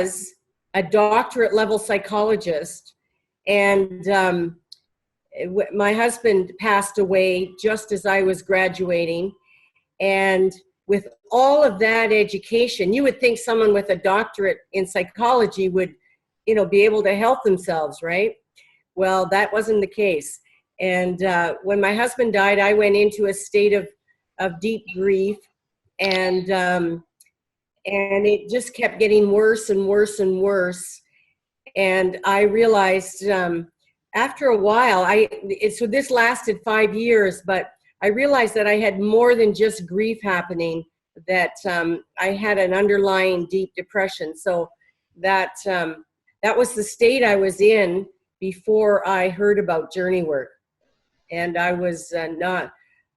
was a doctorate level psychologist, and my husband passed away just as I was graduating. And with all of that education, you would think someone with a doctorate in psychology would, you know, be able to help themselves, right? Well, that wasn't the case. And when my husband died, I went into a state of deep grief, and it just kept getting worse and worse and worse. And I realized after a while, so this lasted 5 years, but I realized that I had more than just grief happening, that I had an underlying deep depression. So that was the state I was in before I heard about journey work. And I was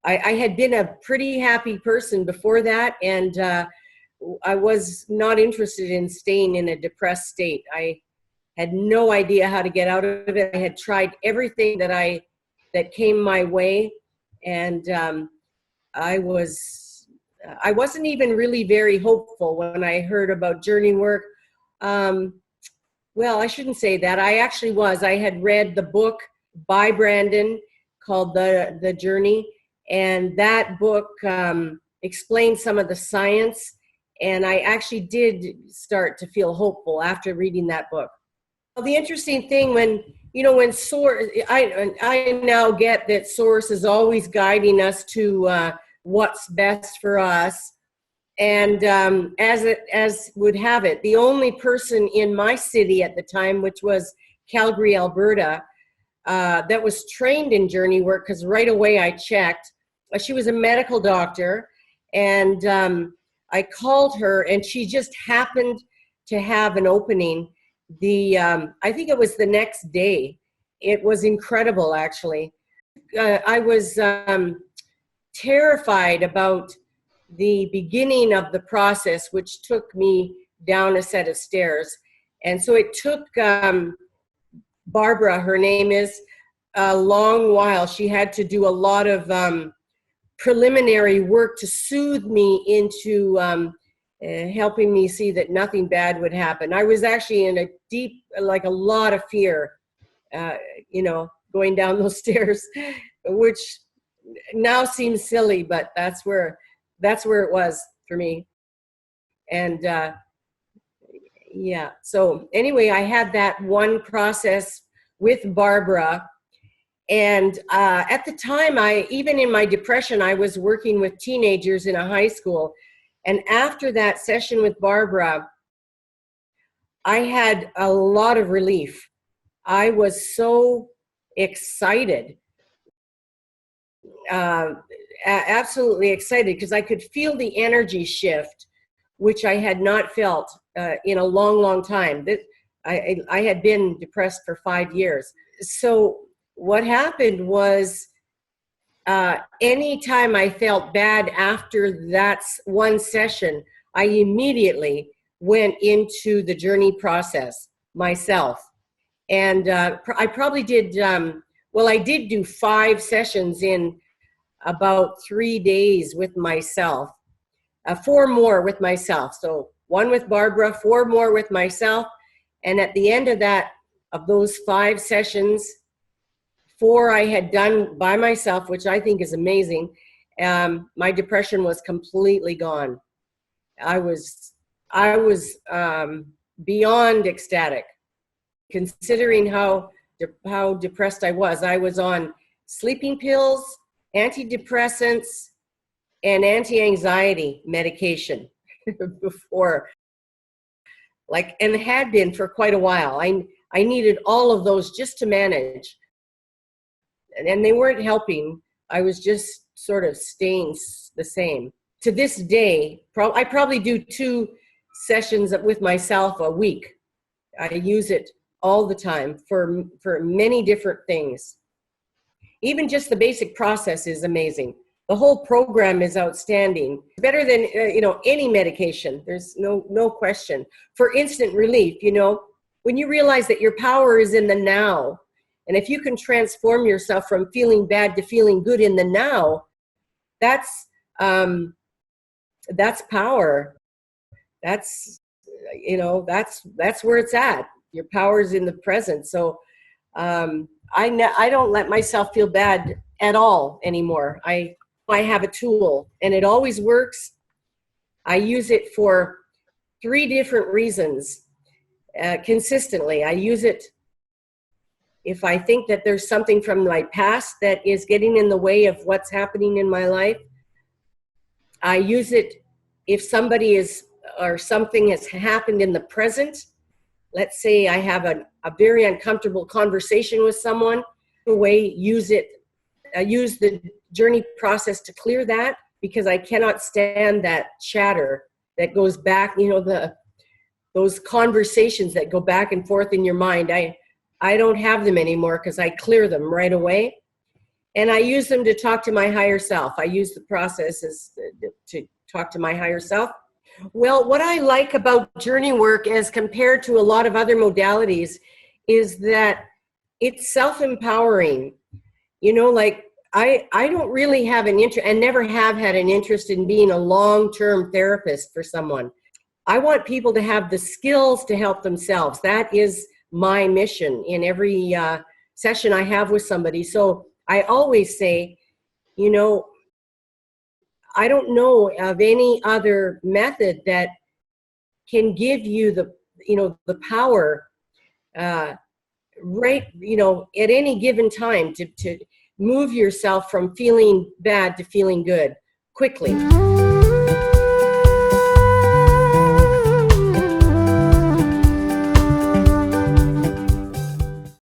I had been a pretty happy person before that, and I was not interested in staying in a depressed state. I had no idea how to get out of it. I had tried everything that came my way, and I wasn't even really very hopeful when I heard about journey work. Well, I shouldn't say that. I actually was. I had read the book by Brandon called The Journey, and that book explained some of the science, and I actually did start to feel hopeful after reading that book. Well, the interesting thing, when Source, I now get that Source is always guiding us to what's best for us. And as would have it, the only person in my city at the time, which was Calgary, Alberta, that was trained in journey work, because right away I checked. She was a medical doctor, and I called her, and she just happened to have an opening. I think it was the next day. It was incredible, actually. I was terrified about the beginning of the process, which took me down a set of stairs. And so it took Barbara, her name is, a long while. She had to do a lot of preliminary work to soothe me into helping me see that nothing bad would happen. I was actually in a deep, like a lot of fear, going down those stairs, which now seems silly, but that's where it was for me. And yeah, so anyway, I had that one process with Barbara. And at the time, even in my depression, I was working with teenagers in a high school. And after that session with Barbara, I had a lot of relief. I was so excited, absolutely excited, because I could feel the energy shift, which I had not felt in a long, long time. I had been depressed for 5 years. So what happened was, anytime I felt bad after that one session, I immediately went into the journey process myself. And I probably did, I did do 5 sessions in about 3 days with myself, 4 more with myself. So 1 with Barbara, 4 more with myself. And at the end of those 5 sessions, 4 I had done by myself, which I think is amazing. My depression was completely gone. I was beyond ecstatic, considering how depressed I was. I was on sleeping pills, antidepressants, and anti-anxiety medication before, and had been for quite a while. I needed all of those just to manage. And they weren't helping. I was just sort of staying the same. To this day, I probably do 2 sessions with myself a week. I use it all the time for many different things. Even just the basic process is amazing. The whole program is outstanding. Better than any medication. There's no question. For instant relief, when you realize that your power is in the now, and if you can transform yourself from feeling bad to feeling good in the now, that's power. That's that's where it's at. Your power's in the present. So I don't let myself feel bad at all anymore. I have a tool, and it always works. I use it for 3 different reasons consistently. I use it if I think that there's something from my past that is getting in the way of what's happening in my life. I use it if somebody is or something has happened in the present. Let's say I have a very uncomfortable conversation with someone. Use the journey process to clear that, because I cannot stand that chatter that goes back, those conversations that go back and forth in your mind. I don't have them anymore because I clear them right away. And I use them to talk to my higher self. I use the processes to talk to my higher self. Well, what I like about journey work as compared to a lot of other modalities is that it's self-empowering. I don't really have an interest, and never have had an interest in being a long-term therapist for someone. I want people to have the skills to help themselves. That is my mission in every session I have with somebody. So I always say, I don't know of any other method that can give you the power right, at any given time to move yourself from feeling bad to feeling good quickly.